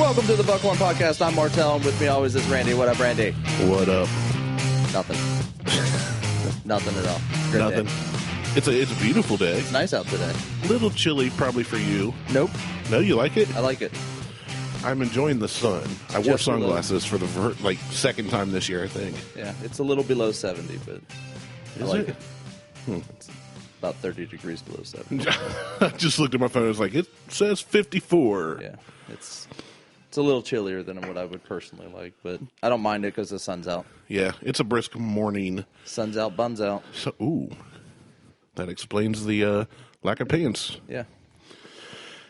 Welcome to the Buckhorn Podcast. I'm Martelle, and with me always is Randy. What up, Randy? What up? Nothing. Nothing at all. Great Nothing. day. It's a beautiful day. It's nice out today. Little chilly probably for you. Nope. No, you like it? I like it. I'm enjoying the sun. I wore Just a little. sunglasses for the second time this year, I think. Yeah, it's a little below 70, but I like it. It's About 30 degrees below 70. I just looked at my phone. I was like, it says 54. Yeah, it's a little chillier than what I would personally like, but I don't mind it because the sun's out. Yeah, it's a brisk morning. Sun's out, buns out. So, that explains the lack of pants. Yeah.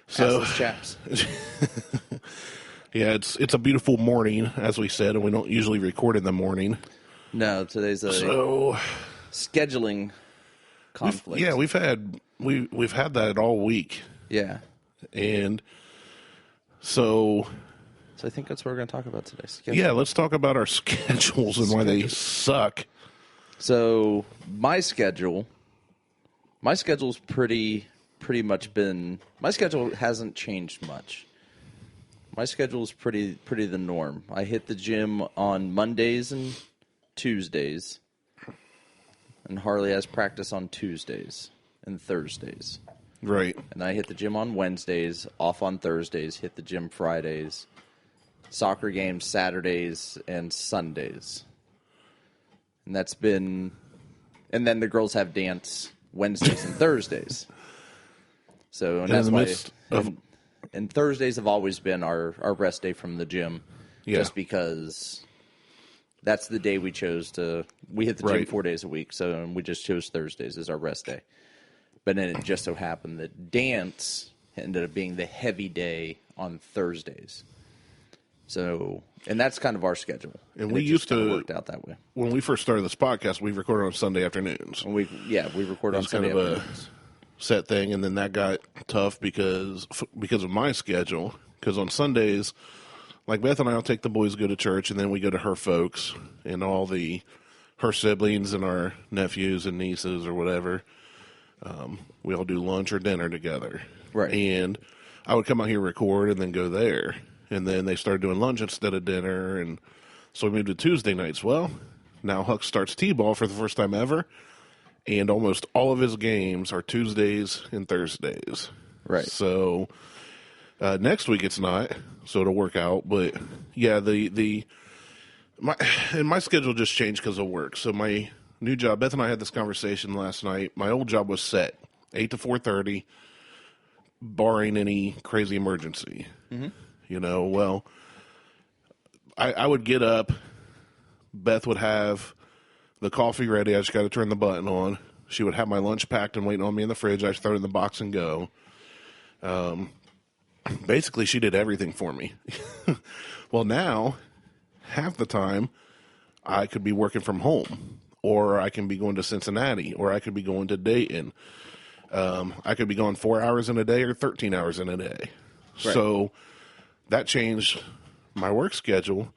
So, Assless chaps. yeah, it's a beautiful morning, as we said, and we don't usually record in the morning. No, today's a scheduling conflict. We've had that all week, Yeah. and so I think that's what we're going to talk about today. yeah, let's talk about our schedules and why they suck. So my schedule's pretty much been. My schedule hasn't changed much. My schedule is pretty the norm. I hit the gym on Mondays and Tuesdays, and Harley has practice on Tuesdays and Thursdays. Right. And I hit the gym on Wednesdays, off on Thursdays, hit the gym Fridays, soccer games Saturdays and Sundays. And that's been, and then the girls have dance Wednesdays and Thursdays. So, and that's why, and Thursdays have always been our rest day from the gym, just because that's the day we chose to, we hit the gym 4 days a week, so we just chose Thursdays as our rest day. But then it just so happened that dance ended up being the heavy day on Thursdays. So, and that's kind of our schedule. And we used to worked out that way. When we first started this podcast, we recorded on Sunday afternoons. We record on Sunday kind of afternoons. A set thing, and then that got tough because of my schedule. Because on Sundays, like Beth and I will take the boys, go to church, and then we go to her folks and her siblings and our nephews and nieces or whatever. We all do lunch or dinner together. Right. And I would come out here, record, and then go there. And then they started doing lunch instead of dinner. And so we moved to Tuesday nights. Well, now Huck starts T-ball for the first time ever. And almost all of his games are Tuesdays and Thursdays. Right. So next week it's not. So it'll work out. But yeah, my schedule just changed because of work. So my new job, Beth and I had this conversation last night. My old job was set 8 to 4:30, barring any crazy emergency. Mm-hmm. Well, I would get up. Beth would have the coffee ready. I just got to turn the button on. She would have my lunch packed and waiting on me in the fridge. I just throw it in the box and go. Basically, she did everything for me. Well, now, half the time, I could be working from home. Or I can be going to Cincinnati, or I could be going to Dayton. I could be going 4 hours in a day or 13 hours in a day. Right. So that changed my work schedule,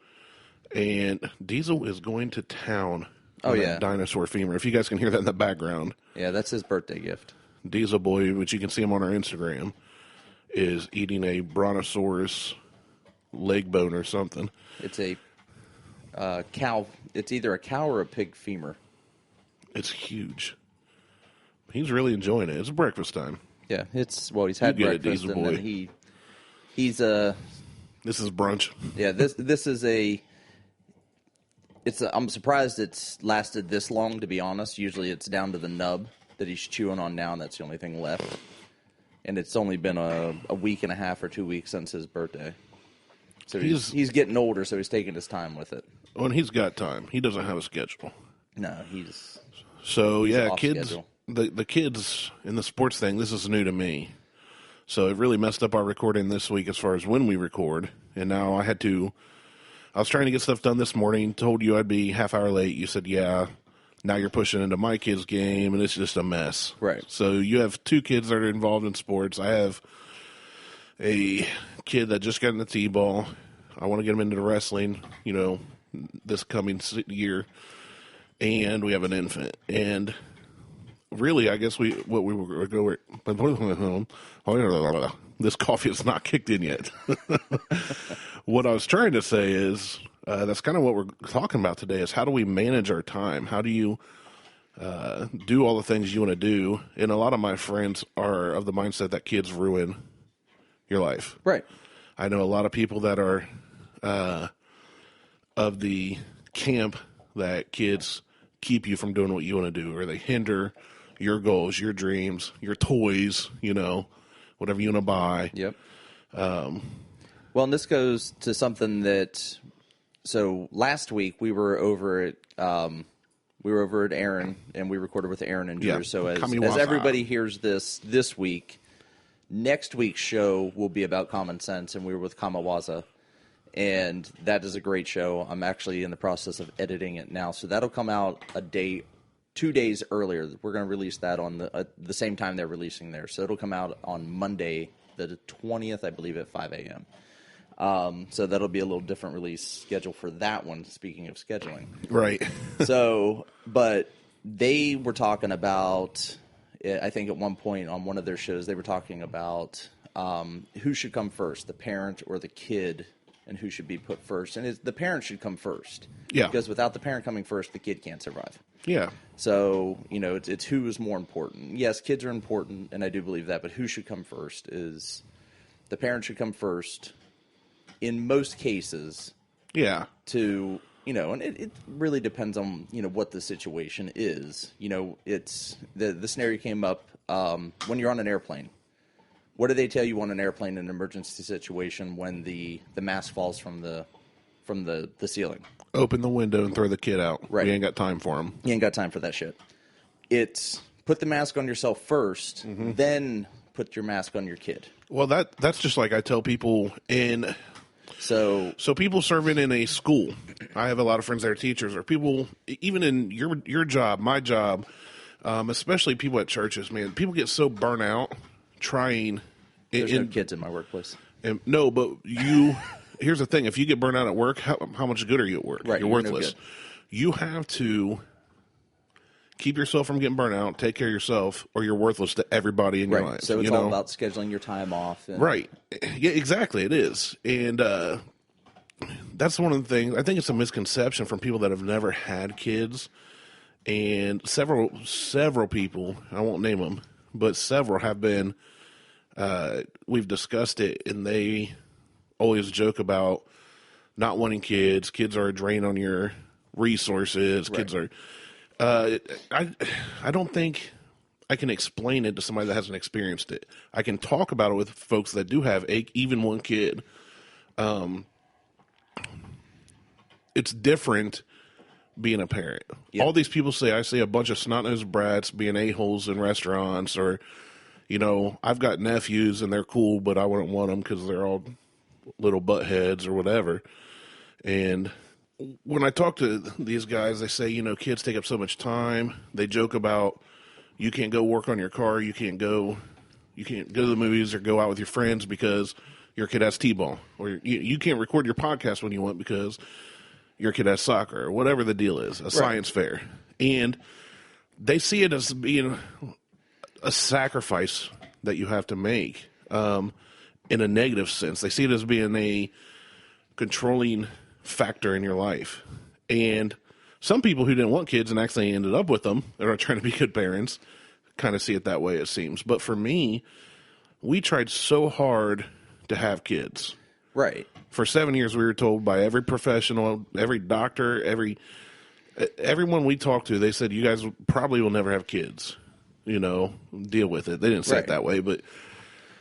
and Diesel is going to town on that dinosaur femur. If you guys can hear that in the background. Yeah, that's his birthday gift. Diesel Boy, which you can see him on our Instagram, is eating a brontosaurus leg bone or something. It's a cow. It's either a cow or a pig femur. It's huge. He's really enjoying it. It's breakfast time. Yeah, he's had breakfast, and then he's This is brunch. Yeah, this is I'm surprised it's lasted this long, to be honest. Usually it's down to the nub that he's chewing on now, and that's the only thing left. And it's only been a week and a half or 2 weeks since his birthday. So he's getting older, so he's taking his time with it. Well, and he's got time. He doesn't have a schedule. No, he's kids. schedule. The kids in the sports thing, this is new to me. So it really messed up our recording this week as far as when we record. And now I was trying to get stuff done this morning, told you I'd be half hour late. You said, yeah. Now you're pushing into my kid's game, and it's just a mess. Right. So you have two kids that are involved in sports. I have a kid that just got into T-ball. I want to get him into wrestling, this coming year. And we have an infant. And really, I guess what we were going. This coffee is not kicked in yet. What I was trying to say is that's kind of what we're talking about today. Is how do we manage our time? How do you do all the things you want to do? And a lot of my friends are of the mindset that kids ruin your life. Right. I know a lot of people that are of the camp that kids keep you from doing what you want to do, or they hinder your goals, your dreams, your toys, whatever you want to buy. Yep. Well, and this goes to something that, so last week we were over at Aaron, and we recorded with Aaron and Drew. Yeah. So as KamiWaza. everybody hears this week, next week's show will be about common sense, and we were with KamiWaza, and that is a great show. I'm actually in the process of editing it now, so that'll come out 2 days earlier. We're going to release that on the same time they're releasing there, so it'll come out on Monday, the 20th, I believe, at 5 a.m. So that'll be a little different release schedule for that one, speaking of scheduling. Right. So, but they were talking about, I think at one point on one of their shows, they were talking about who should come first, the parent or the kid, and who should be put first. And the parent should come first. Yeah. Because without the parent coming first, the kid can't survive. Yeah. So, it's who is more important. Yes, kids are important, and I do believe that, but who should come first is the parent should come first in most cases. Yeah. To, and it really depends on, what the situation is. It's the scenario came up when you're on an airplane. What do they tell you on an airplane in an emergency situation when the mask falls from the ceiling? Open the window and throw the kid out. Right. We ain't got time for him. You ain't got time for that shit. It's put the mask on yourself first, then put your mask on your kid. Well, that's just like I tell people in. So people serving in a school. I have a lot of friends that are teachers, or people even in your job, my job, especially people at churches. Man, people get so burnt out trying. There's no kids in my workplace. No, but you. Here's the thing: if you get burnt out at work, how much good are you at work? Right, you're worthless. No, you have to keep yourself from getting burnt out. Take care of yourself, or you're worthless to everybody in your life. So it's all about scheduling your time off. Right. Yeah, exactly. It is. And that's one of the things. I think it's a misconception from people that have never had kids. And several people, I won't name them, but several have been, we've discussed it, and they always joke about not wanting kids. Kids are a drain on your resources. Right. Kids are... I don't think I can explain it to somebody that hasn't experienced it. I can talk about it with folks that do have even one kid. It's different being a parent. Yep. All these people I see a bunch of snot-nosed brats being a-holes in restaurants, or, I've got nephews and they're cool, but I wouldn't want them because they're all little butt heads or whatever. And when I talk to these guys, they say, kids take up so much time. They joke about you can't go work on your car, you can't go to the movies or go out with your friends because your kid has T-ball, or you can't record your podcast when you want because your kid has soccer, or whatever the deal is, science fair. And they see it as being a sacrifice that you have to make in a negative sense. They see it as being a controlling factor in your life. And some people who didn't want kids and actually ended up with them and are trying to be good parents kind of see it that way, it seems. But for me, we tried so hard to have kids. Right. For 7 years, we were told by every professional, every doctor, everyone we talked to, they said, you guys probably will never have kids. Deal with it. They didn't say it that way, but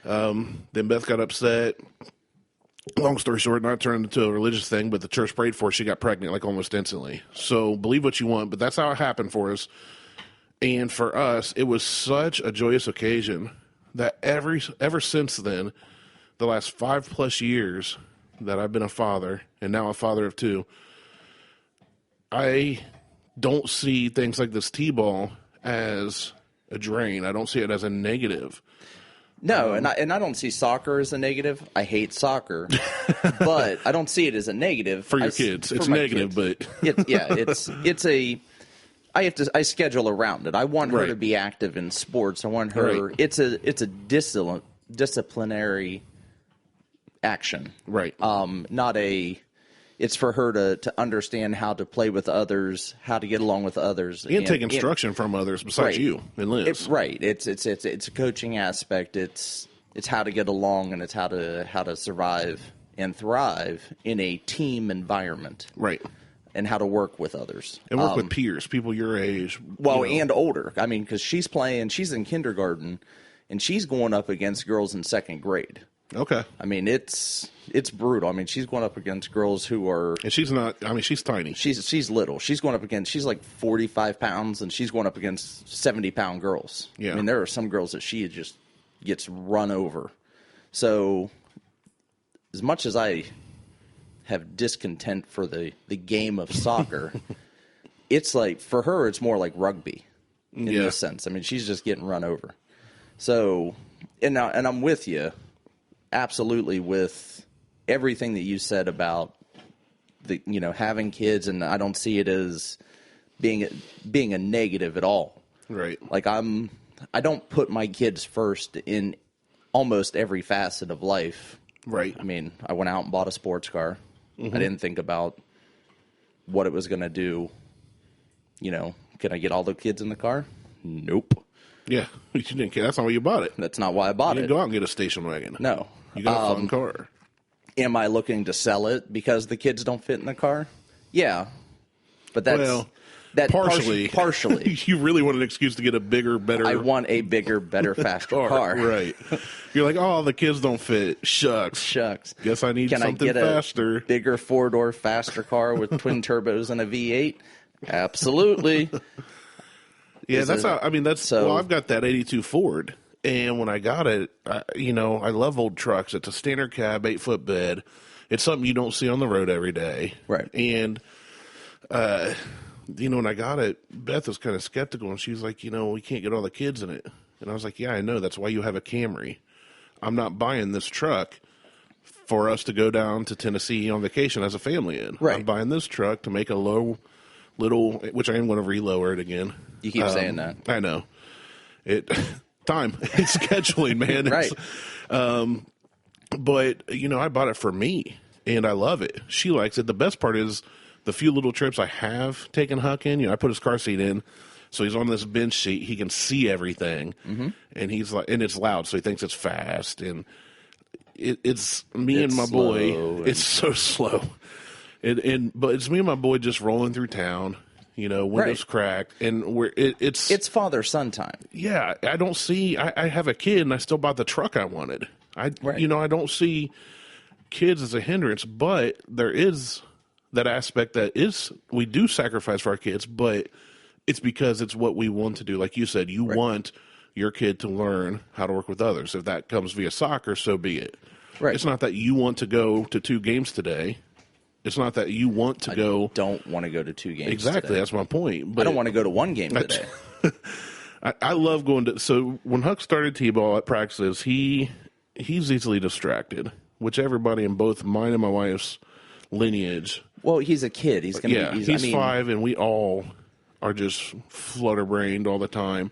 then Beth got upset. Long story short, not turned into a religious thing, but the church prayed for her. She got pregnant like almost instantly. So believe what you want, but that's how it happened for us. And for us, it was such a joyous occasion that ever since then, the last 5+ years that I've been a father, and now a father of 2, I don't see things like this T-ball as a drain. I don't see it as a negative. No, and I don't see soccer as a negative. I hate soccer, but I don't see it as a negative for your kids. It's negative, kids. but it's a. I schedule around it. I want her Right. to be active in sports. I want her. Right. It's a disciplinary action. Right. Not a. It's for her to understand how to play with others, how to get along with others, and take instruction from others besides Right. you and Liz. Right. It's a coaching aspect. It's how to get along, and it's how to survive and thrive in a team environment. Right. And how to work with others. And work with peers, people your age. Well, you know. and older. I mean, because she's in kindergarten, and she's going up against girls in second grade. Okay. I mean, it's brutal. I mean, she's going up against girls who are. And she's not. I mean, she's tiny. She's little. She's going up against. She's like 45 pounds, and she's going up against 70-pound girls. Yeah. I mean, there are some girls that she just gets run over. So, as much as I have discontent for the game of soccer, it's like, for her, it's more like rugby in this sense. I mean, she's just getting run over. So, and I'm with you, absolutely, with everything that you said about having kids, and I don't see it as being a negative at all. Right. Like, I don't put my kids first in almost every facet of life. Right. I mean, I went out and bought a sports car. Mm-hmm. I didn't think about what it was going to do. Can I get all the kids in the car? Nope. Yeah, you didn't care. That's not why you bought it. That's not why I bought You it. didn't go out and get a station wagon. No. You got a fucking car. Am I looking to sell it because the kids don't fit in the car? Yeah. But that's... partially. You really want an excuse to get a bigger, better... I want a bigger, better, faster car. Right. You're like, oh, the kids don't fit. Shucks. Guess I need something faster. A bigger four-door, faster car with twin turbos and a V8? Absolutely. Yeah, well, I've got that 82 Ford, and when I got it, I love old trucks. It's a standard cab, 8-foot bed. It's something you don't see on the road every day. Right. And, when I got it, Beth was kind of skeptical, and she was like, we can't get all the kids in it. And I was like, yeah, I know. That's why you have a Camry. I'm not buying this truck for us to go down to Tennessee on vacation as a family in. Right. I'm buying this truck to make a little, which I am going to relower it again. You keep saying that. I know. Time. It's scheduling, man. Right. But, I bought it for me, and I love it. She likes it. The best part is the few little trips I have taken Huck in, I put his car seat in, so he's on this bench seat. He can see everything, and he's like, and it's loud, so he thinks it's fast, and it's me and my boy. It's so slow. But it's me and my boy just rolling through town, windows cracked, and it's father-son time. Yeah, I don't see. I have a kid, and I still bought the truck I wanted. I don't see kids as a hindrance, but there is that aspect that we do sacrifice for our kids, but it's because it's what we want to do. Like you said, you want your kid to learn how to work with others. If that comes via soccer, so be it. Right. It's not that you want to go to 2 games today. It's not that you want to go. Don't want to go to 2 games. Exactly, today. That's my point. But I don't want to go to 1 game today. I love going to. So when Huck started t-ball at practices, he's easily distracted, which everybody in both mine and my wife's lineage. Well, he's a kid. He's going to be. He's 5, and we all are just flutter-brained all the time.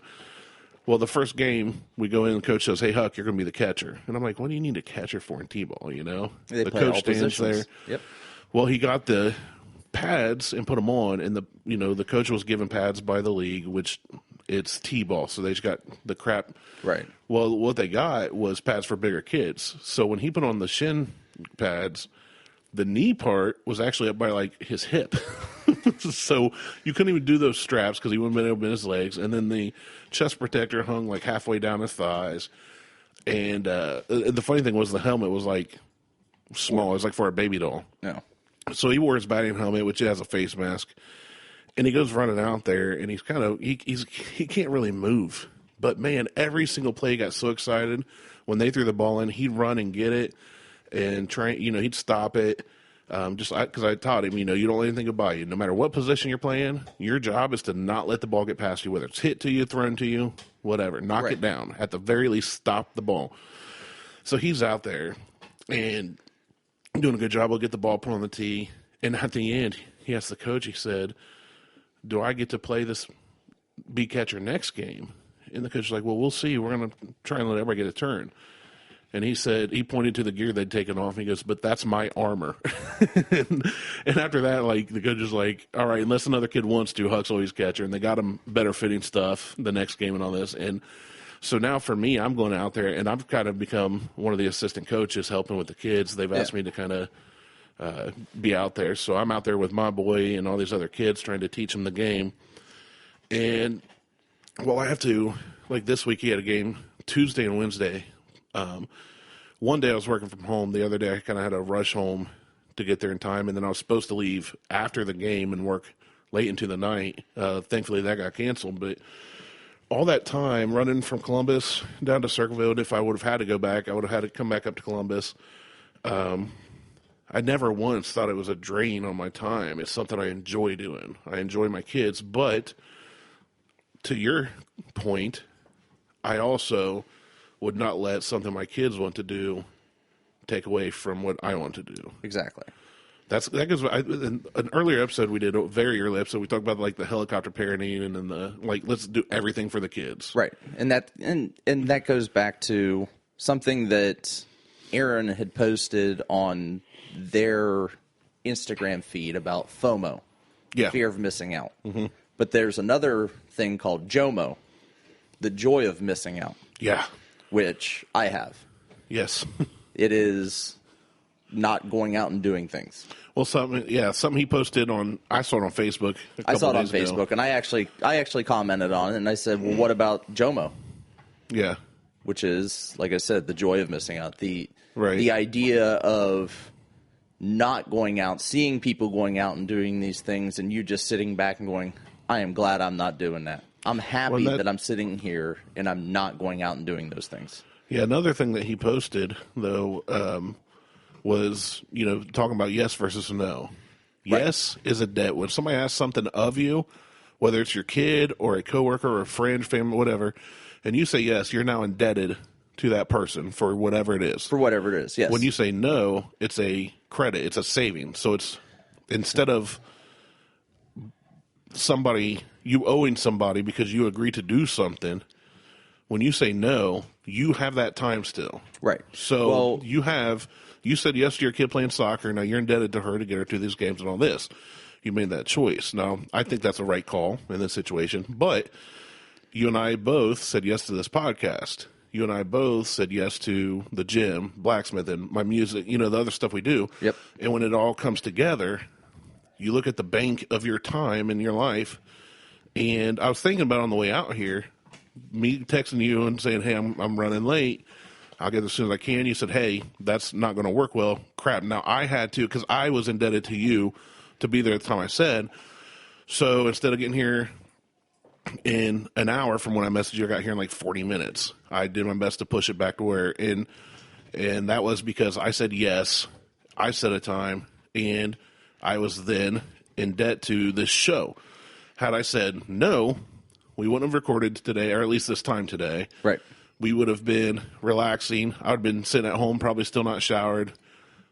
Well, the first game, we go in and the coach says, "Hey, Huck, you're going to be the catcher." And I'm like, what do you need a catcher for in t-ball, They the play coach all stands positions. there. Yep. Well, he got the pads and put them on, and the coach was given pads by the league, which it's t-ball, so they just got the crap. Right. Well, what they got was pads for bigger kids. So when he put on the shin pads, the knee part was actually up by like his hip. So you couldn't even do those straps because he wouldn't have been able to bend his legs. And then the chest protector hung like halfway down his thighs. And the funny thing was the helmet was like small. It was like for a baby doll. No. So he wore his batting helmet, which has a face mask. And he goes running out there, and he's kind of he can't really move. But man, every single play he got so excited when they threw the ball in, he'd run and get it and try. He'd stop it. Just because I taught him, you don't let anything go by you. No matter what position you're playing, your job is to not let the ball get past you, whether it's hit to you, thrown to you, whatever. Knock it down. At the very least, stop the ball. So he's out there and doing a good job. He'll get the ball put on the tee. And at the end, he asked the coach, he said, do I get to play this be catcher next game? And the coach was like, well, we'll see. We're going to try and let everybody get a turn. And he said, he pointed to the gear they'd taken off. And he goes, but that's my armor. and after that, like, the coach was like, all right, unless another kid wants to, Huck's always catcher. And they got him better fitting stuff the next game and all this. And so now for me, I'm going out there and I've kind of become one of the assistant coaches helping with the kids. They've asked me to kind of be out there. So I'm out there with my boy and all these other kids trying to teach them the game. And, well, I have to, like this week he had a game Tuesday and Wednesday. One day I was working from home. The other day I kind of had to rush home to get there in time. And then I was supposed to leave after the game and work late into the night. Thankfully that got canceled. But all that time running from Columbus down to Circleville, if I would have had to go back, I would have had to come back up to Columbus. I never once thought it was a drain on my time. It's something I enjoy doing. I enjoy my kids. But to your point, I also would not let something my kids want to do take away from what I want to do. Exactly. That goes. In an earlier episode we did, a very early episode, we talked about like the helicopter parenting and then the like. Let's do everything for the kids, right? And that goes back to something that Aaron had posted on their Instagram feed about FOMO, fear of missing out. Mm-hmm. But there's another thing called JOMO, the joy of missing out. Yeah. Which I have. Yes. It is not going out and doing things. Well, something he posted on, I saw it on Facebook. I saw it on Facebook, and I actually commented on it, and I said, well, what about JOMO? Yeah. Which is, like I said, the joy of missing out. The idea of not going out, seeing people going out and doing these things, and you just sitting back and going, I am glad I'm not doing that. I'm happy that I'm sitting here and I'm not going out and doing those things. Yeah, another thing that he posted, though, was, talking about yes versus no. Right. Yes is a debt. When somebody asks something of you, whether it's your kid or a coworker or a friend, family, whatever, and you say yes, you're now indebted to that person for whatever it is. For whatever it is, yes. When you say no, it's a credit. It's a saving. So it's instead of you owing somebody because you agree to do something, when you say no, you have that time still. Right. So you said yes to your kid playing soccer. Now you're indebted to her to get her to these games and all this. You made that choice. Now, I think that's a right call in this situation. But you and I both said yes to this podcast. You and I both said yes to the gym, blacksmithing, my music, the other stuff we do. Yep. And when it all comes together, you look at the bank of your time in your life. And I was thinking about on the way out here, me texting you and saying, hey, I'm running late. I'll get as soon as I can. You said, hey, that's not going to work well. Crap. Now I had to, because I was indebted to you to be there at the time I said. So instead of getting here in an hour from when I messaged you, I got here in like 40 minutes. I did my best to push it back to where, and that was because I said yes. I set a time, and I was then in debt to this show. Had I said no, we wouldn't have recorded today, or at least this time today. Right. We would have been relaxing. I would have been sitting at home, probably still not showered,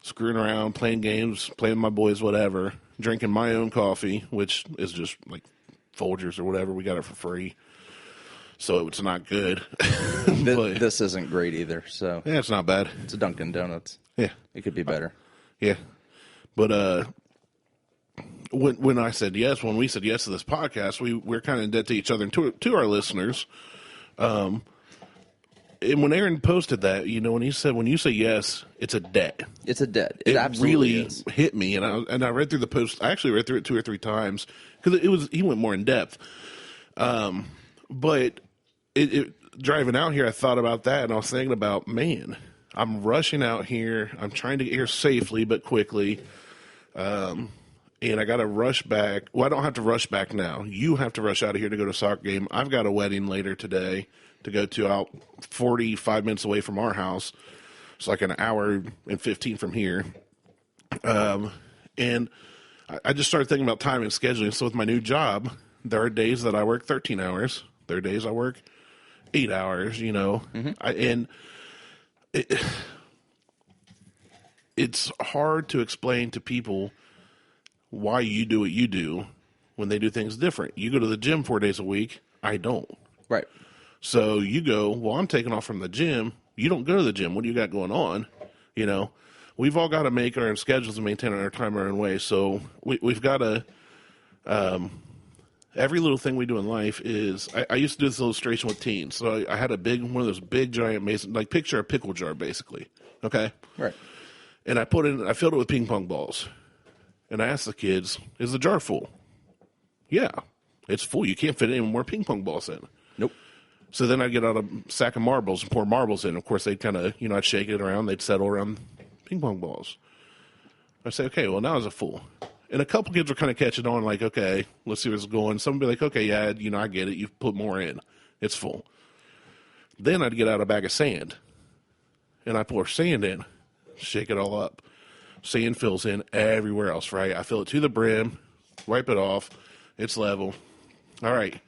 screwing around, playing games, playing with my boys, whatever, drinking my own coffee, which is just like Folgers or whatever. We got it for free. So it's not good. This isn't great either. So yeah, it's not bad. It's a Dunkin' Donuts. Yeah. It could be better. Yeah. But when I said yes, when we said yes to this podcast, we're kind of in debt to each other and to our listeners. And when Aaron posted that, when he said, when you say yes, it's a debt. It's a debt. It absolutely really is. Hit me. And I read through the post. I actually read through it 2 or 3 times because he went more in depth. But driving out here, I thought about that and I was thinking about, man, I'm rushing out here. I'm trying to get here safely but quickly. And I got to rush back. Well, I don't have to rush back now. You have to rush out of here to go to a soccer game. I've got a wedding later today to go to out 45 minutes away from our house. It's like an hour and 15 from here. And I just started thinking about time and scheduling. So with my new job, there are days that I work 13 hours. There are days I work 8 hours, Mm-hmm. It's hard to explain to people why you do what you do when they do things different. You go to the gym 4 days a week. I don't. Right. So you go, well, I'm taking off from the gym. You don't go to the gym. What do you got going on? You know, we've all got to make our own schedules and maintain our time our own way. So we've got to, every little thing we do in life is, I used to do this illustration with teens. So I had one of those big giant mason, like picture a pickle jar basically. Okay. Right. And I filled it with ping pong balls. And I asked the kids, is the jar full? Yeah, it's full. You can't fit any more ping pong balls in. Nope. So then I'd get out a sack of marbles and pour marbles in. Of course, they'd kind of, I'd shake it around. They'd settle around ping pong balls. I'd say, okay, well, now it's a full. And a couple kids were kind of catching on, like, okay, let's see where it's going. Some would be like, okay, yeah, I get it. You've put more in. It's full. Then I'd get out a bag of sand, and I pour sand in, shake it all up. Sand fills in everywhere else, right? I fill it to the brim, wipe it off. It's level. All right.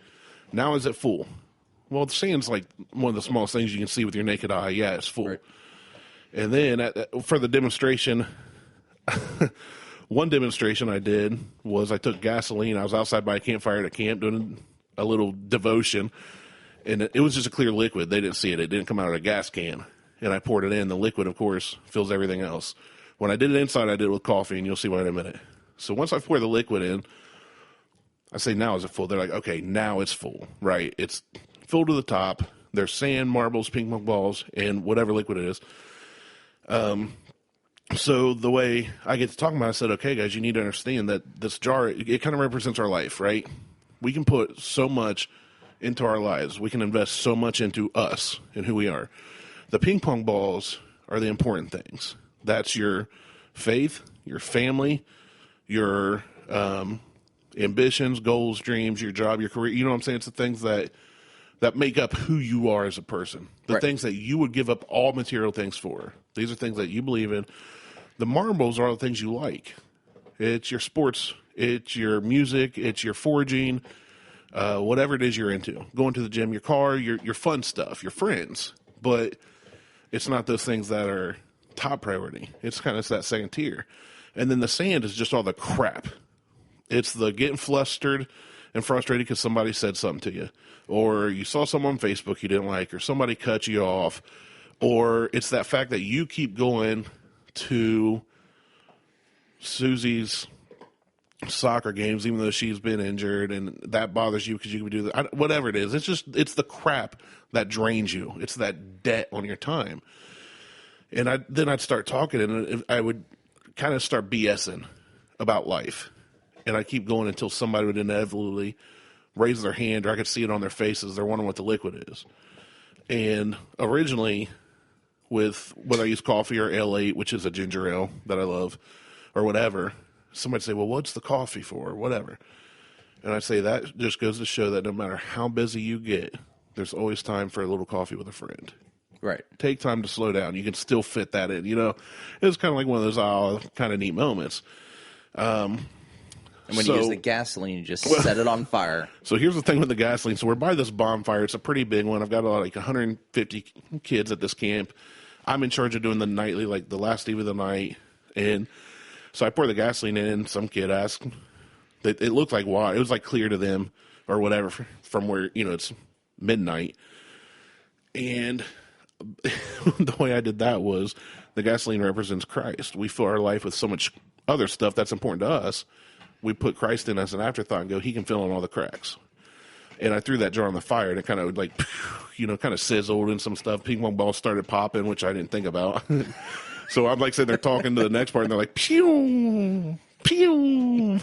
Now is it full? Well, the sand's like one of the smallest things you can see with your naked eye. Yeah, it's full. Right. And then for the demonstration, one demonstration I did was I took gasoline. I was outside by a campfire at a camp doing a little devotion, and it was just a clear liquid. They didn't see it. It didn't come out of a gas can. And I poured it in. The liquid, of course, fills everything else. When I did it inside, I did it with coffee, and you'll see why in a minute. So once I pour the liquid in, I say, now is it full? They're like, okay, now it's full, right? It's full to the top. There's sand, marbles, ping pong balls, and whatever liquid it is. So the way I get to talking about it, I said, okay, guys, you need to understand that this jar, it kind of represents our life, right? We can put so much into our lives. We can invest so much into us and who we are. The ping pong balls are the important things. That's your faith, your family, your ambitions, goals, dreams, your job, your career. You know what I'm saying? It's the things that make up who you are as a person. The right. things that you would give up all material things for. These are things that you believe in. The marbles are the things you like. It's your sports. It's your music. It's your foraging. Whatever it is you're into. Going to the gym, your car, your fun stuff, your friends. But it's not those things that are top priority. It's kind of that second tier. And then the sand is just all the crap. It's the getting flustered and frustrated because somebody said something to you. Or you saw someone on Facebook you didn't like, or somebody cut you off. Or it's that fact that you keep going to Susie's soccer games, even though she's been injured, and that bothers you because you can do that. Whatever it is, it's the crap that drains you. It's that debt on your time. And then I'd start talking, and I would kind of start BSing about life. And I'd keep going until somebody would inevitably raise their hand, or I could see it on their faces. They're wondering what the liquid is. And originally, with whether I use coffee or Ale8, which is a ginger ale that I love, or whatever, somebody'd say, well, what's the coffee for, or whatever. And I'd say that just goes to show that no matter how busy you get, there's always time for a little coffee with a friend. Right. Take time to slow down. You can still fit that in. It was kind of like one of those kind of neat moments. And when you use the gasoline, you just set it on fire. So here's the thing with the gasoline. So we're by this bonfire. It's a pretty big one. I've got like 150 kids at this camp. I'm in charge of doing the nightly, like the last eve of the night. And so I pour the gasoline in. Some kid asked. It looked like water. It was like clear to them or whatever from where, it's midnight. And the way I did that was the gasoline represents Christ. We fill our life with so much other stuff that's important to us. We put Christ in as an afterthought and go, he can fill in all the cracks. And I threw that jar on the fire, and it kind of like, kind of sizzled and some stuff. Ping pong balls started popping, which I didn't think about. So I'm like sitting there talking to the next part, and they're like, pew, pew.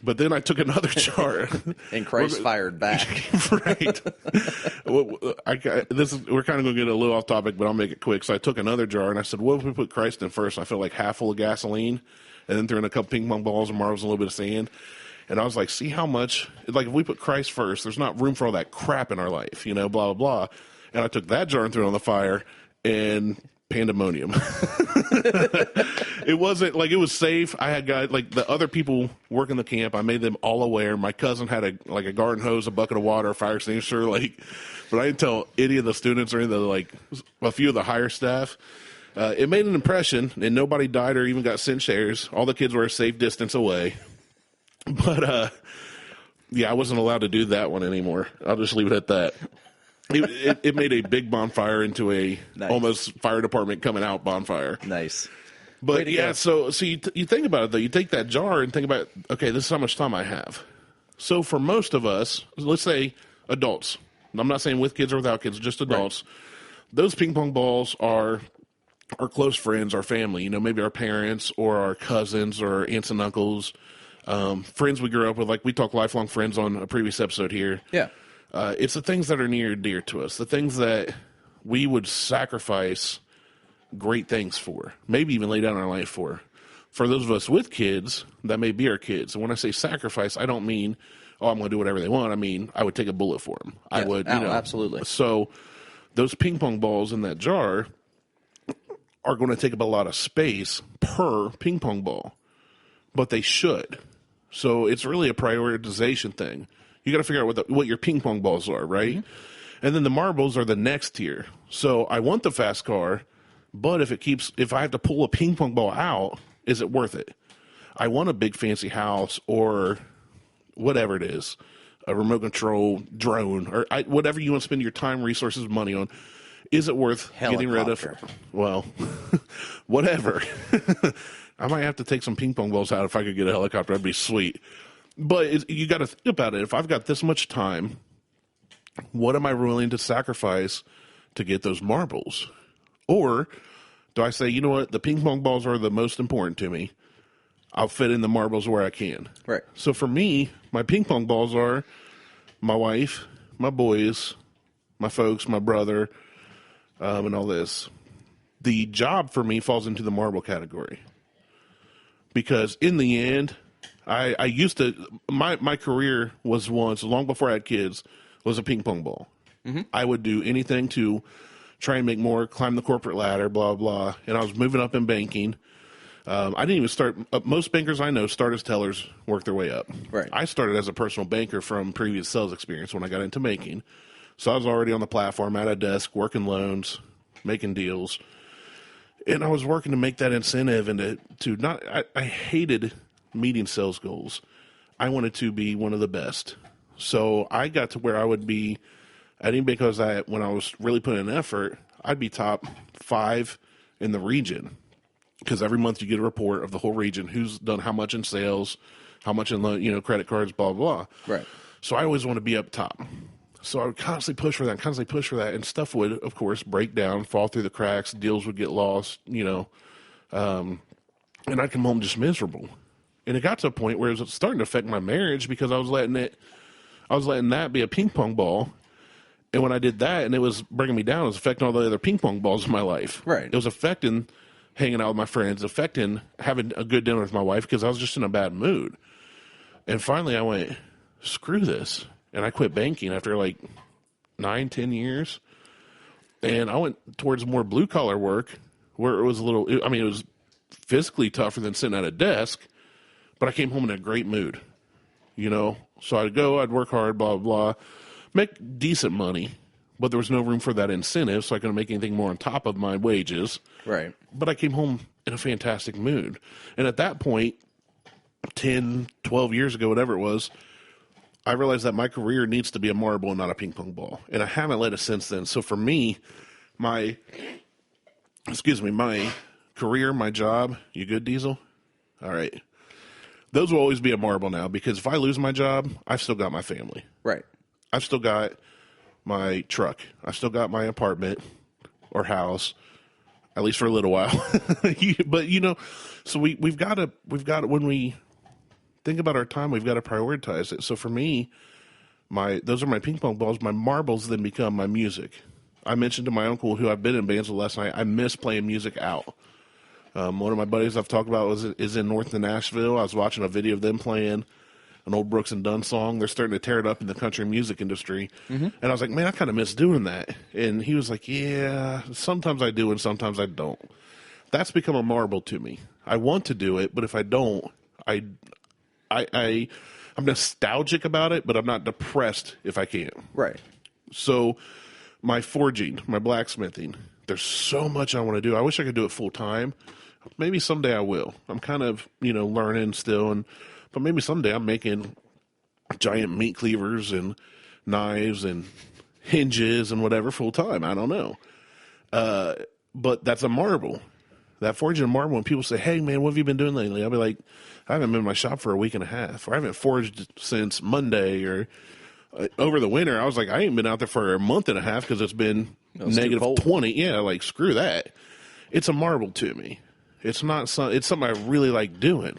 But then I took another jar. And Christ fired back. Right. We're kind of going to get a little off topic, but I'll make it quick. So I took another jar, and I said, what if we put Christ in first? I felt like half full of gasoline, and then threw in a couple ping pong balls and marbles and a little bit of sand. And I was like, see how much, like if we put Christ first, there's not room for all that crap in our life, blah, blah, blah. And I took that jar and threw it on the fire, and pandemonium. It wasn't like it was safe. I had guys like the other people working the camp. I made them all aware. My cousin had a garden hose, a bucket of water, a fire extinguisher. But I didn't tell any of the students or any of a few of the higher staff. It made an impression, and nobody died or even got sent shares. All the kids were a safe distance away. But, yeah, I wasn't allowed to do that one anymore. I'll just leave it at that. It made a big bonfire into a almost fire department coming out bonfire. Nice. But yeah, so you think about it though. You take that jar and think about, okay, this is how much time I have. So for most of us, let's say adults. I'm not saying with kids or without kids, just adults. Right. Those ping pong balls are our close friends, our family. You know, maybe our parents or our cousins or aunts and uncles, friends we grew up with. Like we talked lifelong friends on a previous episode here. Yeah. It's the things that are near and dear to us, the things that we would sacrifice great things for, maybe even lay down our life for. For those of us with kids, that may be our kids. And when I say sacrifice, I don't mean, oh, I'm going to do whatever they want. I mean, I would take a bullet for them. Yeah, I would, absolutely. So those ping pong balls in that jar are going to take up a lot of space per ping pong ball, but they should. So it's really a prioritization thing. You got to figure out what your ping pong balls are, right? Mm-hmm. And then the marbles are the next tier. So I want the fast car, but if I have to pull a ping pong ball out, is it worth it? I want a big fancy house or whatever it is, a remote control drone or whatever you want to spend your time, resources, money on. Is it worth getting rid of? Well, whatever. I might have to take some ping pong balls out if I could get a helicopter. That'd be sweet. But you got to think about it. If I've got this much time, what am I willing to sacrifice to get those marbles? Or do I say, you know what, the ping pong balls are the most important to me. I'll fit in the marbles where I can. Right. So for me, my ping pong balls are my wife, my boys, my folks, my brother, and all this. The job for me falls into the marble category. Because in the end, I used to, my career was once, long before I had kids, was a ping pong ball. Mm-hmm. I would do anything to try and make more, climb the corporate ladder, blah, blah. And I was moving up in banking. I didn't even start, most bankers I know start as tellers, work their way up. Right. I started as a personal banker from previous sales experience when I got into banking. So I was already on the platform, at a desk, working loans, making deals. And I was working to make that incentive and to not, I hated meeting sales goals. I wanted to be one of the best. So I got to where I would be, I think because when I was really putting in effort, I'd be top 5 in the region. Because every month you get a report of the whole region, who's done how much in sales, how much in credit cards, blah, blah, blah. Right. So I always want to be up top. So I would constantly push for that, and stuff would, of course, break down, fall through the cracks, deals would get lost, and I'd come home just miserable. And it got to a point where it was starting to affect my marriage because I was letting that be a ping pong ball. And when I did that and it was bringing me down, it was affecting all the other ping pong balls in my life. Right. It was affecting hanging out with my friends, affecting having a good dinner with my wife because I was just in a bad mood. And finally I went, screw this. And I quit banking after 9-10 years. And I went towards more blue collar work where it was it was physically tougher than sitting at a desk, but I came home in a great mood, So I'd work hard, blah, blah, make decent money, but there was no room for that incentive, so I couldn't make anything more on top of my wages. Right. But I came home in a fantastic mood. And at that point, 10, 12 years ago, whatever it was, I realized that my career needs to be a marble and not a ping pong ball. And I haven't let it since then. So for me, my career, my job, you good, Diesel? All right. Those will always be a marble now because if I lose my job, I've still got my family. Right. I've still got my truck. I've still got my apartment or house, at least for a little while. But, so we've got to, when we think about our time, we've got to prioritize it. So for me, those are my ping pong balls. My marbles then become my music. I mentioned to my uncle, who I've been in bands with last night, I miss playing music out. One of my buddies I've talked about is in North Nashville. I was watching a video of them playing an old Brooks and Dunn song. They're starting to tear it up in the country music industry. Mm-hmm. And I was like, man, I kind of miss doing that. And he was like, yeah, sometimes I do and sometimes I don't. That's become a marble to me. I want to do it, but if I don't, I'm nostalgic about it, but I'm not depressed if I can't. Right. So my forging, my blacksmithing, there's so much I want to do. I wish I could do it full time. Maybe someday I will. I'm kind of, learning still, But maybe someday I'm making giant meat cleavers and knives and hinges and whatever full time. I don't know. But that's a marble. That forging a marble, when people say, hey, man, what have you been doing lately? I'll be like, I haven't been in my shop for a week and a half, or I haven't forged since Monday, or over the winter, I was like, I ain't been out there for a month and a half because it's been negative 20. Yeah, like, screw that. It's a marble to me. It's not it's something I really like doing,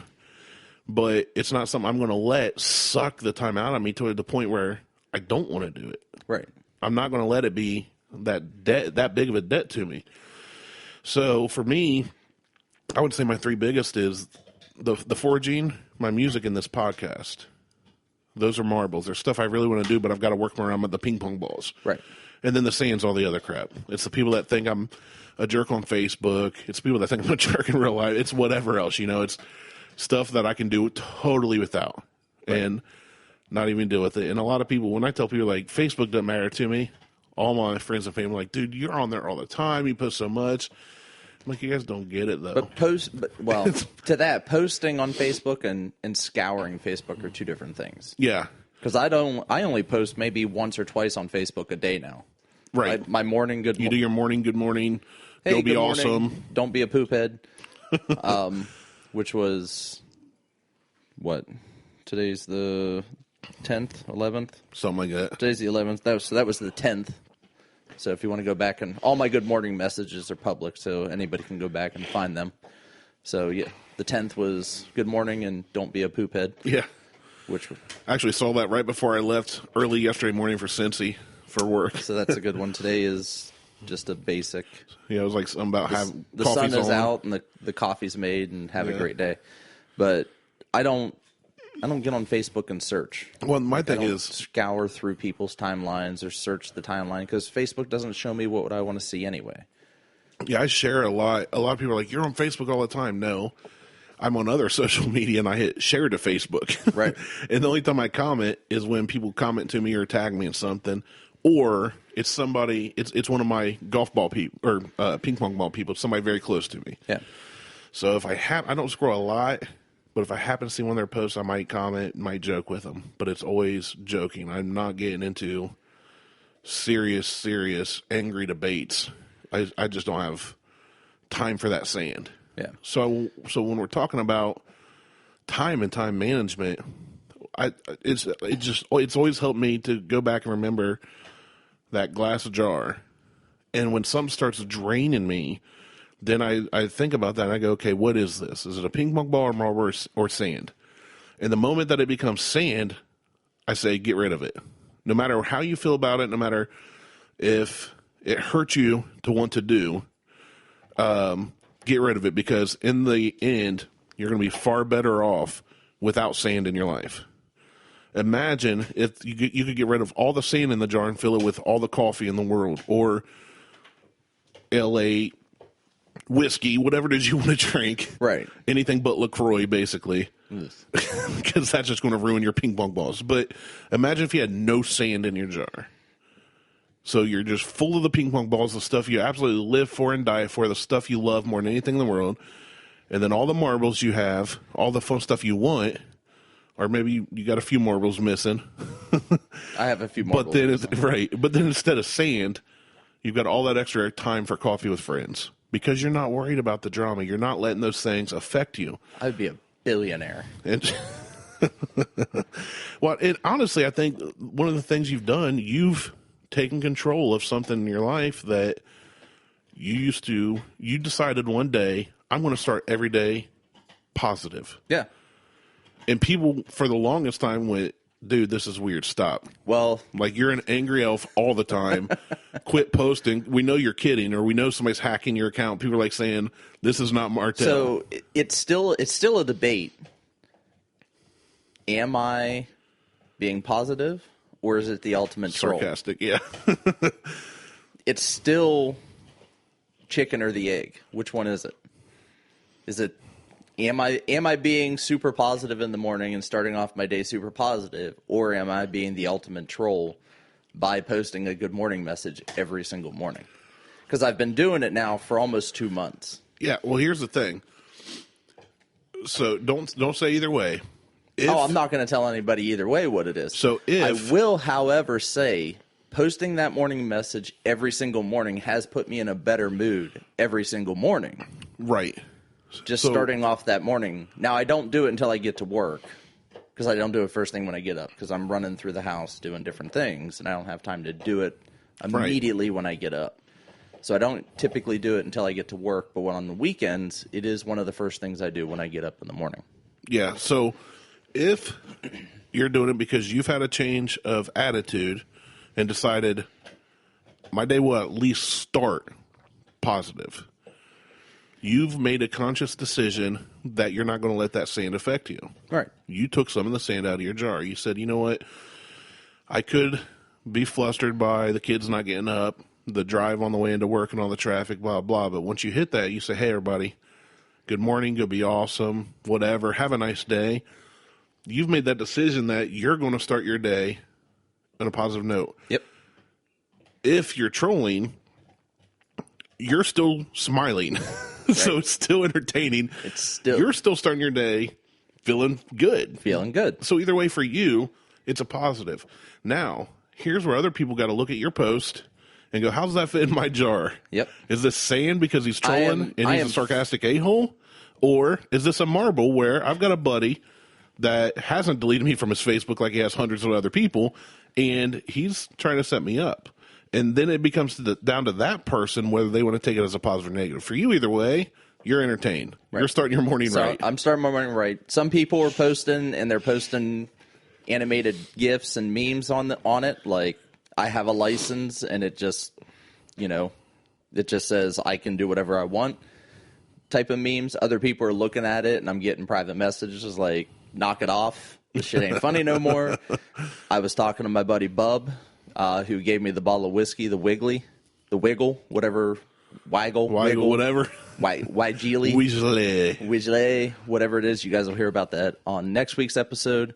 but it's not something I'm going to let suck the time out of me to the point where I don't want to do it. Right. I'm not going to let it be that big of a debt to me. So for me, I would say my three biggest is the forging, my music, and this podcast. Those are marbles. There's stuff I really want to do, but I've got to work around with the ping pong balls. Right. And then the sand's all the other crap. It's the people that think I'm a jerk on Facebook. It's people that think I'm a jerk in real life. It's whatever else, It's stuff that I can do totally without and not even deal with it. And a lot of people, when I tell people, like, Facebook doesn't matter to me, all my friends and family are like, dude, you're on there all the time. You post so much. I'm like, you guys don't get it, though. But to that, posting on Facebook and scouring Facebook are two different things. Yeah. Because I only post maybe once or twice on Facebook a day now. Right. My morning good morning. You do your morning good morning. Hey, go be morning. awesome. Don't be a poop head. Which was, what? Today's the 10th, 11th? Something like that. Today's the 11th. That was the 10th. So if you want to go back, and all my good morning messages are public, so anybody can go back and find them. So yeah, the 10th was good morning and don't be a poop head. Yeah. Which I actually saw that right before I left early yesterday morning for Cincy for work. So that's a good one. Today is just a basic. Yeah, it was like something about the sun is out and the coffee's made and have a great day. But I don't get on Facebook and search. Well, my thing is scour through people's timelines or search the timeline because Facebook doesn't show me what I want to see anyway. Yeah, I share a lot. A lot of people are like, you're on Facebook all the time. No, I'm on other social media and I hit share to Facebook. Right. And the only time I comment is when people comment to me or tag me in something, or it's somebody, it's one of my golf ball people or ping pong ball people, somebody very close to me. Yeah. So if I don't scroll a lot, but if I happen to see one of their posts, I might comment, might joke with them. But it's always joking. I'm not getting into serious, angry debates. I just don't have time for that sand. Yeah. So when we're talking about time and time management, it's always helped me to go back and remember that glass jar. And when something starts draining me, then I think about that and I go, okay, what is this? Is it a ping pong ball or marble or sand? And the moment that it becomes sand, I say, get rid of it. No matter how you feel about it, no matter if it hurts you to want to do, get rid of it, because in the end, you're going to be far better off without sand in your life. Imagine if you could get rid of all the sand in the jar and fill it with all the coffee in the world, or LA whiskey, whatever it is you want to drink. Right. Anything but LaCroix, basically. Because that's just going to ruin your ping pong balls. But imagine if you had no sand in your jar. So you're just full of the ping pong balls, the stuff you absolutely live for and die for, the stuff you love more than anything in the world. And then all the marbles you have, all the fun stuff you want, or maybe you got a few marbles missing. I have a few marbles. But then instead of sand, you've got all that extra time for coffee with friends. Because you're not worried about the drama. You're not letting those things affect you. I'd be a billionaire. Well, honestly, I think one of the things you've done, you've taken control of something in your life that you decided one day, I'm going to start every day positive. Yeah. And people, for the longest time, went, dude, this is weird. Stop. Well, like, you're an angry elf all the time. Quit posting. We know you're kidding, or we know somebody's hacking your account. People are like saying, this is not Martelle. So it's still a debate. Am I being positive, or is it the ultimate troll? Sarcastic, yeah. It's still chicken or the egg. Which one is it? Is it am I being super positive in the morning and starting off my day super positive, or am I being the ultimate troll by posting a good morning message every single morning? Because I've been doing it now for almost 2 months. Yeah, well, here's the thing. So don't say either way. I'm not going to tell anybody either way what it is. So I will, however, say posting that morning message every single morning has put me in a better mood every single morning. Right. Just starting off that morning. Now, I don't do it until I get to work because I don't do it first thing when I get up because I'm running through the house doing different things, and I don't have time to do it immediately when I get up. So I don't typically do it until I get to work, but when on the weekends, it is one of the first things I do when I get up in the morning. Yeah, so if you're doing it because you've had a change of attitude and decided my day will at least start positive, you've made a conscious decision that you're not going to let that sand affect you. Right. You took some of the sand out of your jar. You said, you know what? I could be flustered by the kids not getting up, the drive on the way into work and all the traffic, blah, blah. But once you hit that, you say, hey, everybody, good morning, go be awesome, whatever, have a nice day. You've made that decision that you're going to start your day on a positive note. Yep. If you're trolling, you're still smiling. Right. So it's still entertaining. You're still starting your day feeling good. So either way for you, it's a positive. Now, here's where other people got to look at your post and go, how does that fit in my jar? Yep. Is this sand because he's trolling and he's a sarcastic a-hole? Or is this a marble where I've got a buddy that hasn't deleted me from his Facebook like he has hundreds of other people, and he's trying to set me up? And then it becomes down to that person whether they want to take it as a positive or negative. For you, either way, you're entertained. Right. You're starting your morning right. I'm starting my morning right. Some people are posting, and they're posting animated GIFs and memes on it. Like, I have a license, and it just, it just says I can do whatever I want type of memes. Other people are looking at it, and I'm getting private messages like, knock it off. This shit ain't funny no more. I was talking to my buddy Bub, who gave me the bottle of whiskey, the Wiggle, whatever, Wiggle, whatever. Weasley, whatever it is. You guys will hear about that on next week's episode.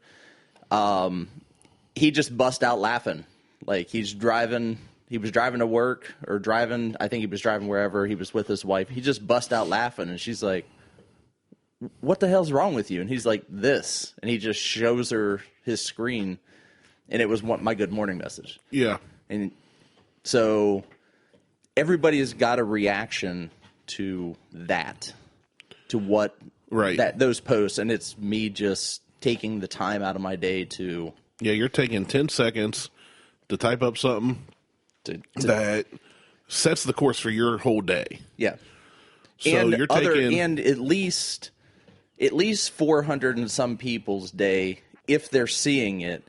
He just bust out laughing. Like, he was driving to work I think he was driving wherever. He was with his wife. He just bust out laughing, and she's like, what the hell's wrong with you? And he's like, this. And he just shows her his screen, and it was my good morning message. Yeah. And so everybody's got a reaction to that, to what those posts, and it's me just taking the time out of my day to... Yeah, you're taking 10 seconds to type up something that sets the course for your whole day. Yeah. So and you're taking... And at least 400 and some people's day, if they're seeing it,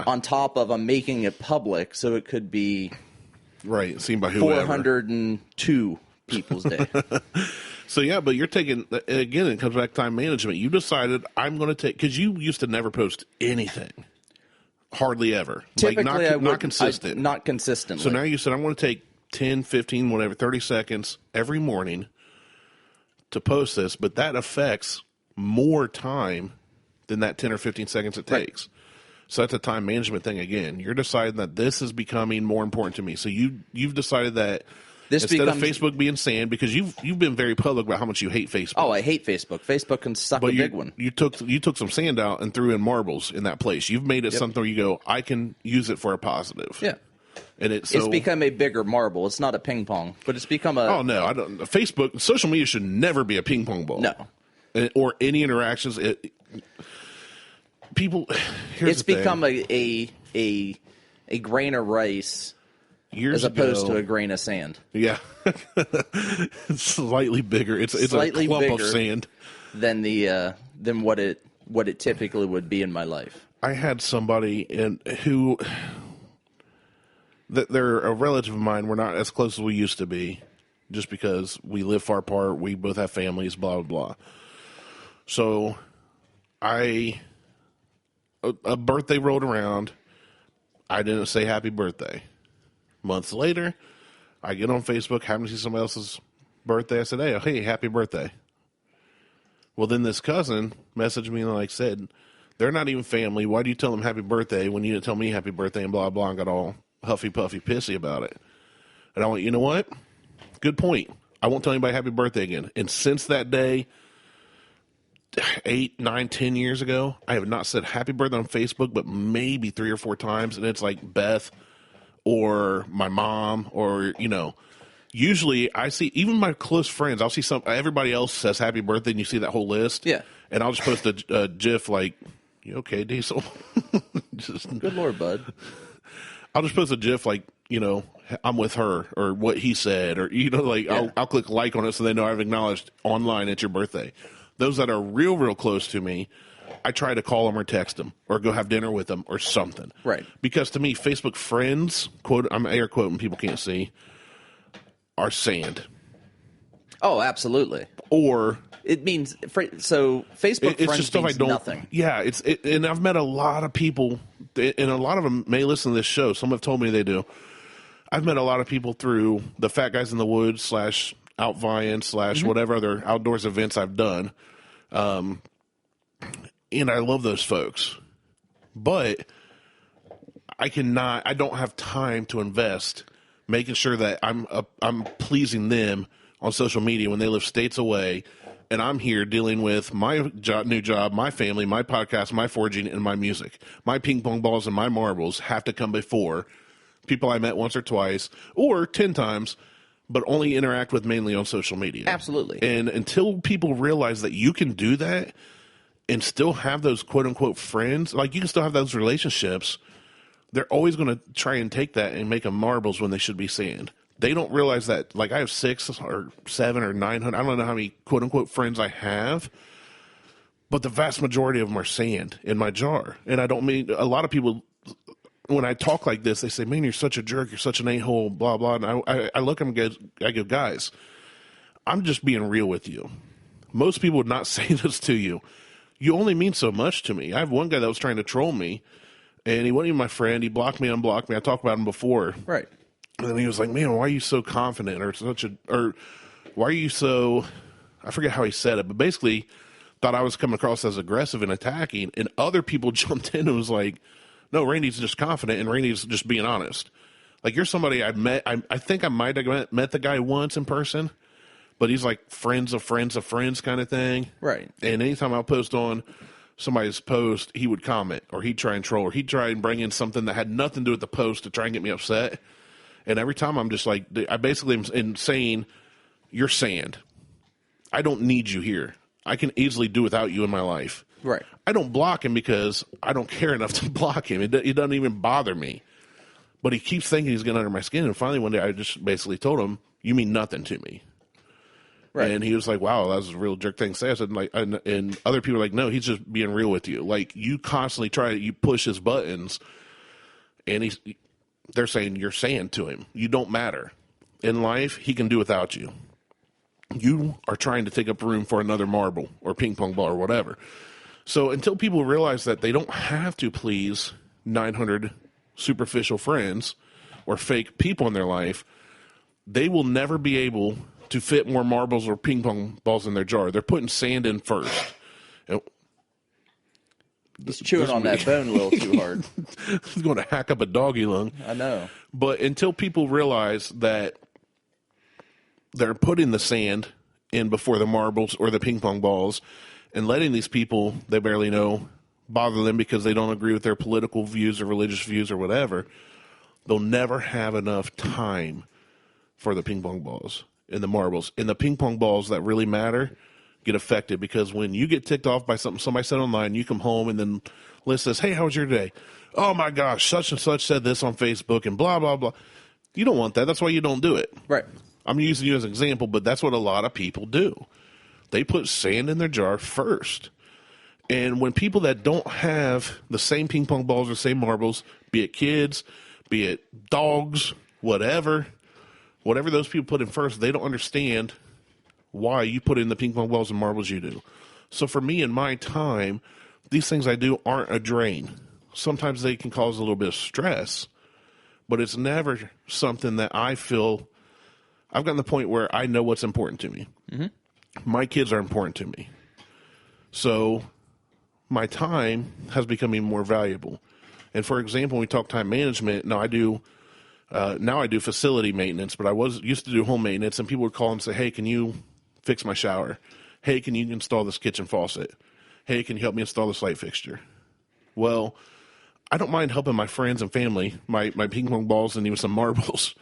on top of I'm making it public, so it could be seen by whoever. 402 people's day. So yeah, but you're taking, again, it comes back to time management. You decided I'm going to take, because you used to never post anything, hardly ever. Typically, not consistent. Not consistently. So now you said I'm going to take 10, 15, whatever, 30 seconds every morning to post this, but that affects more time than that 10 or 15 seconds it takes. So that's a time management thing again. You're deciding that this is becoming more important to me. So you've decided that instead of Facebook being sand, because you've been very public about how much you hate Facebook. Oh, I hate Facebook. Facebook can suck a big one. You took some sand out and threw in marbles in that place. You've made it something where you go, I can use it for a positive. Yeah. And it's become a bigger marble. It's not a ping pong, but it's become a... Oh, no. I don't. Facebook, social media should never be a ping pong ball. No. Or any interactions. People, it's become a grain of rice as opposed to a grain of sand. Yeah. It's slightly bigger. It's slightly a clump of sand than what it typically would be in my life. I had somebody who they're a relative of mine. We're not as close as we used to be, just because we live far apart. We both have families. Blah blah blah. So, a birthday rolled around. I didn't say happy birthday. Months later, I get on Facebook, happen to see somebody else's birthday. I said, hey, happy birthday. Well, then this cousin messaged me and said, they're not even family. Why do you tell them happy birthday when you didn't tell me happy birthday and blah, blah, and got all huffy, puffy, pissy about it. And I went, you know what? Good point. I won't tell anybody happy birthday again. And since that day... 8, 9, 10 years ago, I have not said happy birthday on Facebook, but maybe 3 or 4 times. And it's like Beth or my mom or, usually I see even my close friends, I'll see everybody else says happy birthday and you see that whole list. Yeah. And I'll just post a GIF like, you okay, Diesel? Good Lord, bud. I'll just post a GIF like, I'm with her or what he said or, I'll click like on it so they know I've acknowledged online it's your birthday. Those that are real, real close to me, I try to call them or text them or go have dinner with them or something. Right. Because to me, Facebook friends, quote, I'm air quoting, people can't see, are sand. Oh, absolutely. Or it means so. Facebook it's friends just stuff means I don't. Nothing. Yeah, and I've met a lot of people, and a lot of them may listen to this show. Some have told me they do. I've met a lot of people through the Fat Guys in the Woods / Outvying / whatever other outdoors events I've done, and I love those folks, but I don't have time to invest making sure that I'm pleasing them on social media when they live states away, and I'm here dealing with my new job, my family, my podcast, my foraging, and my music. My ping pong balls and my marbles have to come before people I met once or twice or 10 times, but only interact with mainly on social media. Absolutely. And until people realize that you can do that and still have those quote-unquote friends, like you can still have those relationships, they're always going to try and take that and make them marbles when they should be sand. They don't realize that, like I have 6 or 7 or 900, I don't know how many quote-unquote friends I have, but the vast majority of them are sand in my jar. And I don't mean, a lot of people, when I talk like this, they say, man, you're such a jerk, you're such an a-hole, blah, blah. And I look at them and I go, guys, I'm just being real with you. Most people would not say this to you. You only mean so much to me. I have one guy that was trying to troll me, and he wasn't even my friend. He blocked me, unblocked me. I talked about him before. Right. And then he was like, man, why are you so confident or why are you so, I forget how he said it, but basically thought I was coming across as aggressive and attacking, and other people jumped in and was like, no, Randy's just confident and Randy's just being honest. Like, you're somebody I met, I think I might have met the guy once in person, but he's like friends of friends of friends kind of thing. Right. And anytime I'll post on somebody's post, he would comment or he'd try and troll or he'd try and bring in something that had nothing to do with the post to try and get me upset. And every time I'm just like, I basically am saying, you're sand. I don't need you here. I can easily do without you in my life. Right. I don't block him because I don't care enough to block him. It doesn't even bother me. But he keeps thinking he's getting under my skin. And finally one day I just basically told him, you mean nothing to me. Right. And he was like, wow, that was a real jerk thing to say. I said, like, and other people are like, no, he's just being real with you. Like, you constantly you push his buttons, and they're saying you're saying to him, you don't matter. In life, he can do without you. You are trying to take up room for another marble or ping pong ball or whatever. So until people realize that they don't have to please 900 superficial friends or fake people in their life, they will never be able to fit more marbles or ping pong balls in their jar. They're putting sand in first. Just chewing on that bone a little too hard. He's going to hack up a doggy lung. I know. But until people realize that they're putting the sand in before the marbles or the ping pong balls and letting these people they barely know bother them because they don't agree with their political views or religious views or whatever, they'll never have enough time for the ping pong balls and the marbles. And the ping pong balls that really matter get affected because when you get ticked off by something somebody said online, you come home and then Liz says, hey, how was your day? Oh, my gosh, such and such said this on Facebook and blah, blah, blah. You don't want that. That's why you don't do it. Right. I'm using you as an example, but that's what a lot of people do. They put sand in their jar first. And when people that don't have the same ping pong balls or same marbles, be it kids, be it dogs, whatever those people put in first, they don't understand why you put in the ping pong balls and marbles you do. So for me in my time, these things I do aren't a drain. Sometimes they can cause a little bit of stress, but it's never something that I feel. I've gotten to the point where I know what's important to me. Mm-hmm. My kids are important to me. So my time has become even more valuable. And for example, when we talk time management, now I do facility maintenance, but I used to do home maintenance, and people would call and say, hey, can you fix my shower? Hey, can you install this kitchen faucet? Hey, can you help me install this light fixture? Well, I don't mind helping my friends and family, my ping pong balls and even some marbles.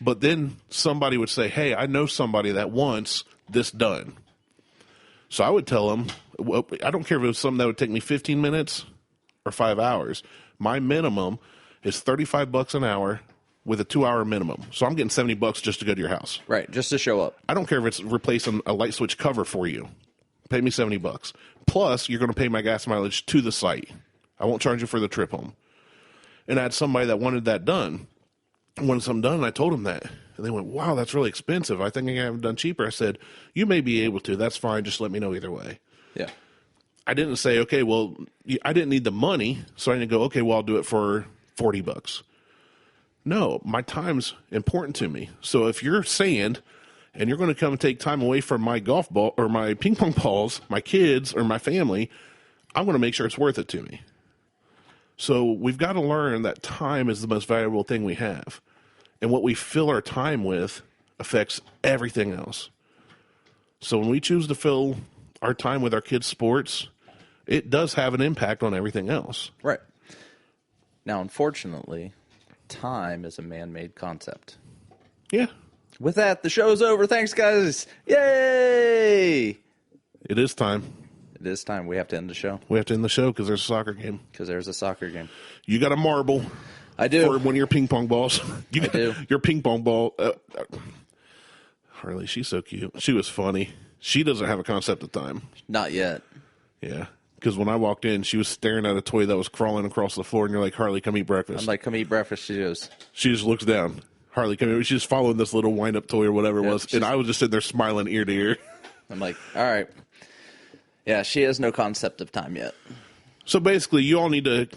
But then somebody would say, hey, I know somebody that wants this done. So I would tell them, well, I don't care if it was something that would take me 15 minutes or 5 hours. My minimum is $35 an hour with a 2-hour minimum. So I'm getting $70 just to go to your house. Right, just to show up. I don't care if it's replacing a light switch cover for you. Pay me $70. Plus, you're going to pay my gas mileage to the site. I won't charge you for the trip home. And I had somebody that wanted that done. Wanted something done, and I told them that. And they went, wow, that's really expensive. I think I can have it done cheaper. I said, you may be able to. That's fine. Just let me know either way. Yeah. I didn't say, okay, well, I didn't need the money, so I didn't go, okay, well, I'll do it for $40. No, my time's important to me. So if you're sand and you're going to come and take time away from my golf ball or my ping pong balls, my kids or my family, I'm going to make sure it's worth it to me. So we've got to learn that time is the most valuable thing we have. And what we fill our time with affects everything else. So when we choose to fill our time with our kids' sports, it does have an impact on everything else. Right. Now, unfortunately, time is a man-made concept. Yeah. With that, the show's over. Thanks, guys. Yay! It is time. It is time. We have to end the show. We have to end the show because there's a soccer game. Because there's a soccer game. You got a marble. I do. For one of your ping pong balls. I do. Your ping pong ball. Harley, she's so cute. She was funny. She doesn't have a concept of time. Not yet. Yeah. Because when I walked in, she was staring at a toy that was crawling across the floor, and you're like, Harley, come eat breakfast. I'm like, come eat breakfast. She goes. She just looks down. Harley, come here. She's just following this little wind-up toy or whatever it was, and I was just sitting there smiling ear to ear. I'm like, all right. Yeah, she has no concept of time yet. So basically, you all need to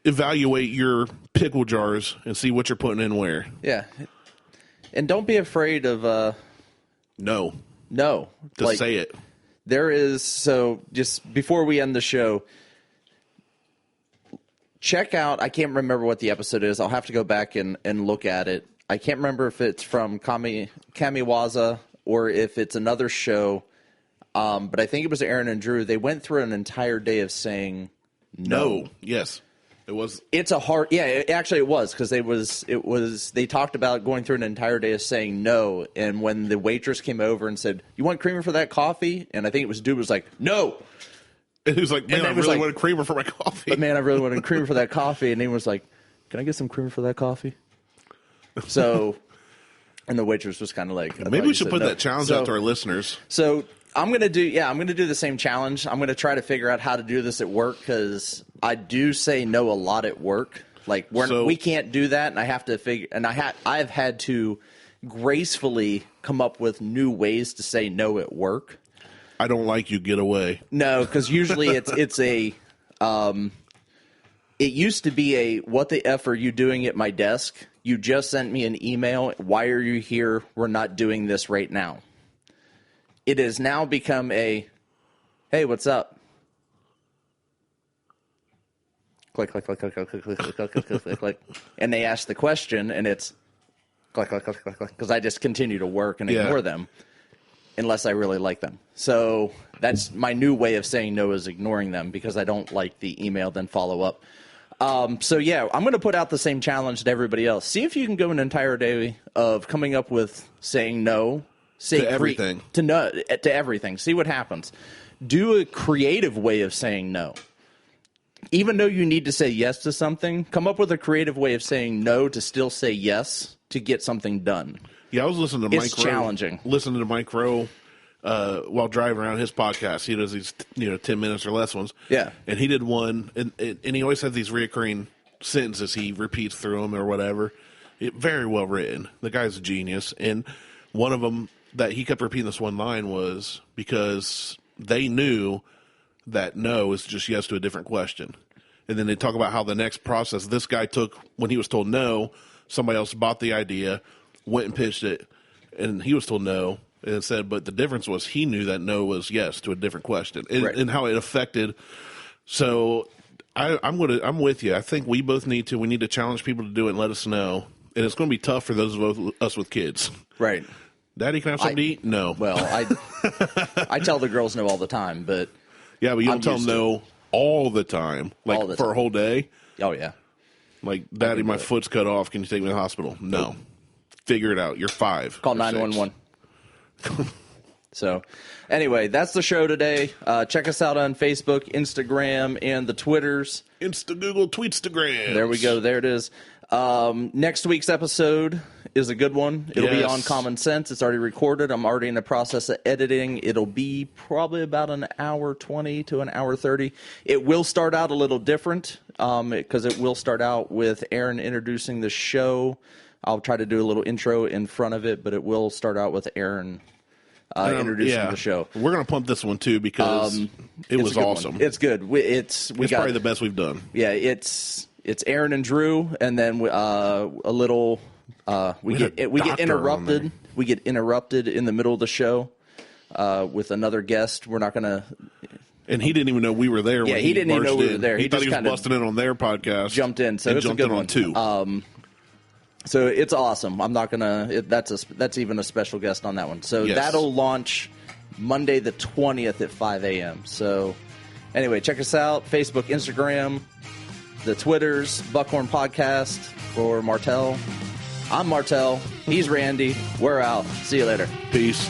evaluate your pickle jars and see what you're putting in where. Yeah. And don't be afraid of... No. Like, say it. There is... So, just before we end the show, check out... I can't remember what the episode is. I'll have to go back and look at it. I can't remember if it's from KamiWaza or if it's another show. But I think it was Aaron and Drew. They went through an entire day of saying no. Yes. It was. It's a hard. Yeah, it was because they talked about going through an entire day of saying no. And when the waitress came over and said, "You want creamer for that coffee?" And I think it was dude was like, "No." And he was like, "Man, I really want a creamer for my coffee." But man, I really wanted creamer for that coffee. And he was like, "Can I get some creamer for that coffee?" So, and the waitress was kind of like, maybe we should put that challenge out to our listeners. So I'm gonna do the same challenge. I'm gonna try to figure out how to do this at work because I do say no a lot at work. Like we can't do that, and I have to figure. And I've had to gracefully come up with new ways to say no at work. I don't like you. Get away. No, because usually it's a. It used to be a what the F are you doing at my desk? You just sent me an email. Why are you here? We're not doing this right now. It has now become a, hey, what's up? Click, click, click, click, click, click, click, click, click, click, click, click. And they ask the question, and it's click, click, click, click, click, because I just continue to work and ignore them unless I really like them. So that's my new way of saying no is ignoring them because I don't like the email, then follow up. So, yeah, I'm going to put out the same challenge to everybody else. See if you can go an entire day of coming up with saying no. To everything. To everything. See what happens. Do a creative way of saying no. Even though you need to say yes to something, come up with a creative way of saying no to still say yes to get something done. Yeah, I was listening to Mike Rowe. It's challenging. Listening to Mike Rowe while driving around his podcast. He does these 10 minutes or less ones. Yeah. And he did one, and he always has these reoccurring sentences he repeats through them or whatever. Very well written. The guy's a genius. And one of them that he kept repeating this one line was because they knew that no is just yes to a different question. And then they talk about how the next process this guy took when he was told no, somebody else bought the idea, went and pitched it, and he was told no. And it said, but the difference was he knew that no was yes to a different question, and how it affected. So I'm with you. I think we both need to challenge people to do it and let us know. And it's going to be tough for those of us with kids. Right. Daddy, can I have something to eat? No. Well, I tell the girls no all the time, but yeah, but you don't tell them no all the time, like for a whole day. Oh yeah, like Daddy, my foot's cut off. Can you take me to the hospital? No. Figure it out. You're 5. Call 911. So, anyway, that's the show today. Check us out on Facebook, Instagram, and the Twitters. Google, Tweetstagram. There we go. There it is. Next week's episode is a good one. It'll be on Common Sense. It's already recorded. I'm already in the process of editing. It'll be probably about an hour 20 to an hour 30. It will start out a little different because it will start out with Aaron introducing the show. I'll try to do a little intro in front of it, but it will start out with Aaron introducing the show. We're going to pump this one, too, because it was awesome. It's good. It's probably the best we've done. Yeah, it's Aaron and Drew, and then a little we get interrupted. We get interrupted in the middle of the show with another guest. We're not going to. And he didn't even know we were there. Yeah, he didn't even know we were there. He thought he was busting in on their podcast. Jumped in, so it's a good one too. So it's awesome. I'm not gonna. That's even a special guest on that one. So that'll launch Monday the 20th at 5 a.m. So anyway, check us out: Facebook, Instagram, the Twitters, Buckhorn Podcast for Martelle. I'm Martelle. He's Randy. We're out. See you later. Peace.